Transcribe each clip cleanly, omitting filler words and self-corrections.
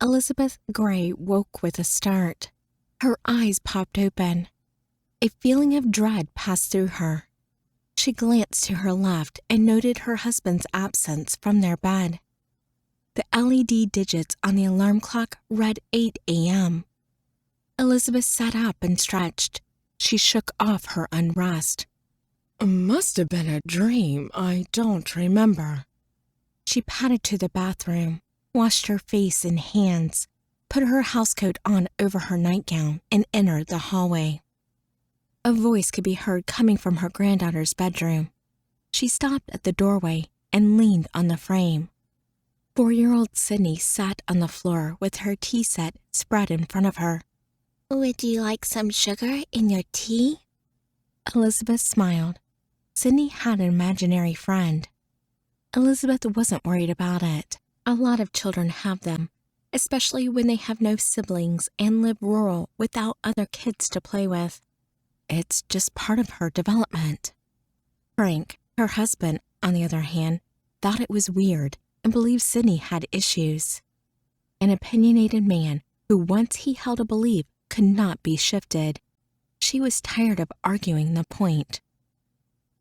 Elizabeth Gray woke with a start. Her eyes popped open. A feeling of dread passed through her. She glanced to her left and noted her husband's absence from their bed. The LED digits on the alarm clock read 8 a.m. Elizabeth sat up and stretched. She shook off her unrest. Must have been a dream. I don't remember. She padded to the bathroom, washed her face and hands, put her housecoat on over her nightgown, and entered the hallway. A voice could be heard coming from her granddaughter's bedroom. She stopped at the doorway and leaned on the frame. 4-year-old Sydney sat on the floor with her tea set spread in front of her. Would you like some sugar in your tea? Elizabeth smiled. Sydney had an imaginary friend. Elizabeth wasn't worried about it. A lot of children have them, especially when they have no siblings and live rural without other kids to play with. It's just part of her development. Frank, her husband, on the other hand, thought it was weird and believed Sydney had issues. An opinionated man who, once he held a belief, could not be shifted. She was tired of arguing the point.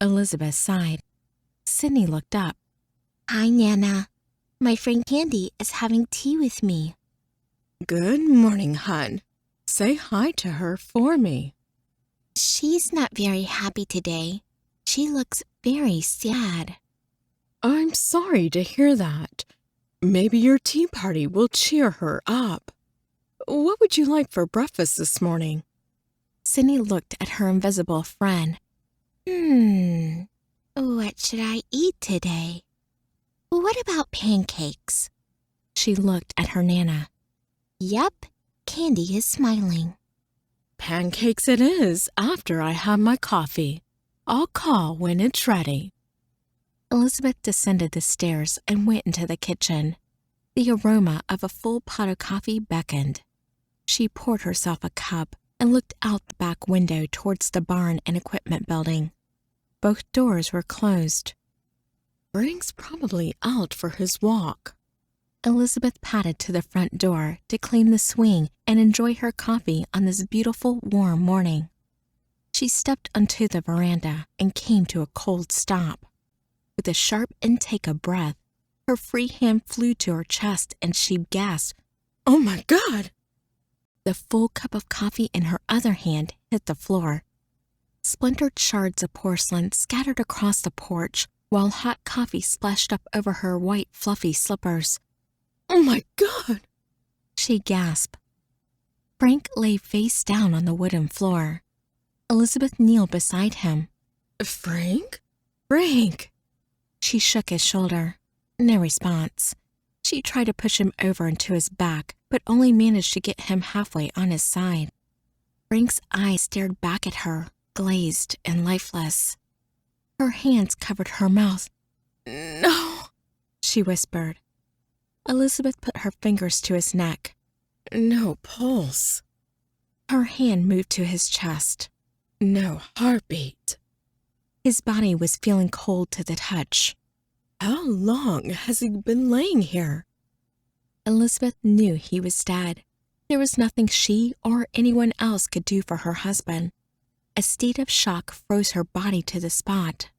Elizabeth sighed. Sydney looked up. Hi, Nana. My friend Candy is having tea with me. Good morning, hon. Say hi to her for me. She's not very happy today. She looks very sad. I'm sorry to hear that. Maybe your tea party will cheer her up. What would you like for breakfast this morning? Sydney looked at her invisible friend. What should I eat today? What about pancakes? She looked at her Nana. Yep, Candy is smiling. Pancakes it is after I have my coffee. I'll call when it's ready. Elizabeth descended the stairs and went into the kitchen. The aroma of a full pot of coffee beckoned. She poured herself a cup and looked out the back window towards the barn and equipment building. Both doors were closed. Frank's probably out for his walk. Elizabeth padded to the front door to claim the swing and enjoy her coffee on this beautiful, warm morning. She stepped onto the veranda and came to a cold stop. With a sharp intake of breath, her free hand flew to her chest and she gasped, "Oh my God!" The full cup of coffee in her other hand hit the floor. Splintered shards of porcelain scattered across the porch while hot coffee splashed up over her white, fluffy slippers. "Oh my God!" she gasped. Frank lay face down on the wooden floor. Elizabeth kneeled beside him. "Frank? Frank!" She shook his shoulder. No response. She tried to push him over into his back, but only managed to get him halfway on his side. Frank's eyes stared back at her, glazed and lifeless. Her hands covered her mouth. "No," she whispered. Elizabeth put her fingers to his neck. "No pulse." Her hand moved to his chest. "No heartbeat." His body was feeling cold to the touch. How long has he been laying here? Elizabeth knew he was dead. There was nothing she or anyone else could do for her husband. A state of shock froze her body to the spot.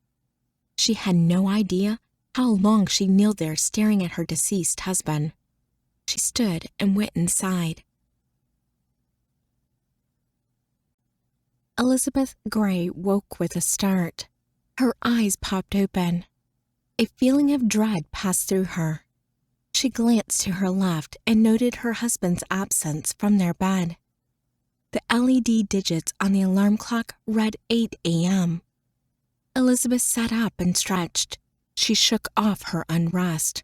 She had no idea how long she kneeled there staring at her deceased husband. She stood and went inside. Elizabeth Gray woke with a start. Her eyes popped open. A feeling of dread passed through her. She glanced to her left and noted her husband's absence from their bed. The LED digits on the alarm clock read 8 a.m. Elizabeth sat up and stretched. She shook off her unrest.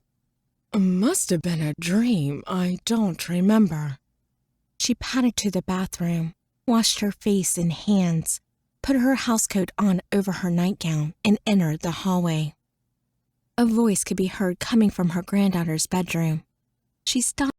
Must have been a dream. I don't remember. She padded to the bathroom, washed her face and hands, put her housecoat on over her nightgown, and entered the hallway. A voice could be heard coming from her granddaughter's bedroom. She stopped